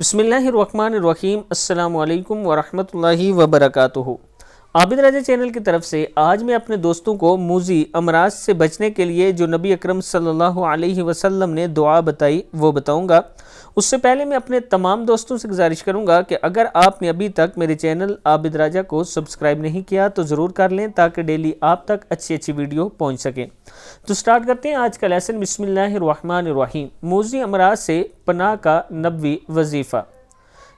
بسم اللہ الرحمن الرحیم۔ السلام علیکم ورحمۃ اللہ وبرکاتہ۔ عابد راجہ چینل کی طرف سے آج میں اپنے دوستوں کو موذی امراض سے بچنے کے لیے جو نبی اکرم صلی اللہ علیہ وسلم نے دعا بتائی وہ بتاؤں گا۔ اس سے پہلے میں اپنے تمام دوستوں سے گزارش کروں گا کہ اگر آپ نے ابھی تک میرے چینل عابد راجہ کو سبسکرائب نہیں کیا تو ضرور کر لیں تاکہ ڈیلی آپ تک اچھی ویڈیو پہنچ سکیں۔ تو سٹارٹ کرتے ہیں آج کا لیسن۔ بسم اللہ الرحمن الرحیم۔ موذی امراض سے پناہ کا نبوی وظیفہ۔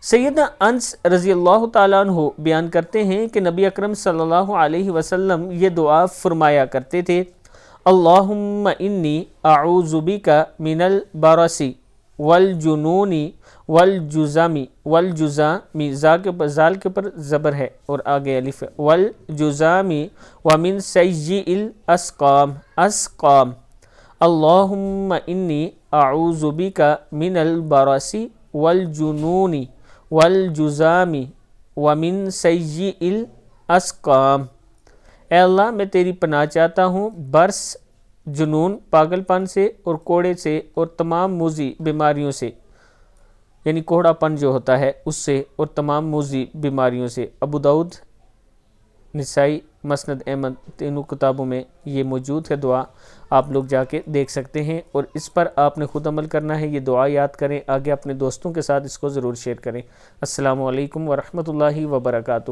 سیدنا انس رضی اللہ تعالیٰ عنہ بیان کرتے ہیں کہ نبی اکرم صلی اللہ علیہ وسلم یہ دعا فرمایا کرتے تھے: اللہم انی اعوذ بک من البرص والجنون والجزامی زال کے پر زبر ہے اور آگے الف ہے، والجزامی ومن سیئ الاسقام اللہم انی اعوذ بک من البرص والجنون والجزامی ومن سیئ الاسقام۔ اے اللہ، میں تیری پناہ چاہتا ہوں برس، جنون پاگل پن سے، اور کوڑے سے، اور تمام موذی بیماریوں سے، یعنی کوڑا پن جو ہوتا ہے اس سے، اور تمام موذی بیماریوں سے۔ ابو داؤد، نسائی، مسند احمد تینوں کتابوں میں یہ موجود ہے دعا، آپ لوگ جا کے دیکھ سکتے ہیں، اور اس پر آپ نے خود عمل کرنا ہے۔ یہ دعا یاد کریں، آگے اپنے دوستوں کے ساتھ اس کو ضرور شیئر کریں۔ السلام علیکم ورحمۃ اللہ وبرکاتہ۔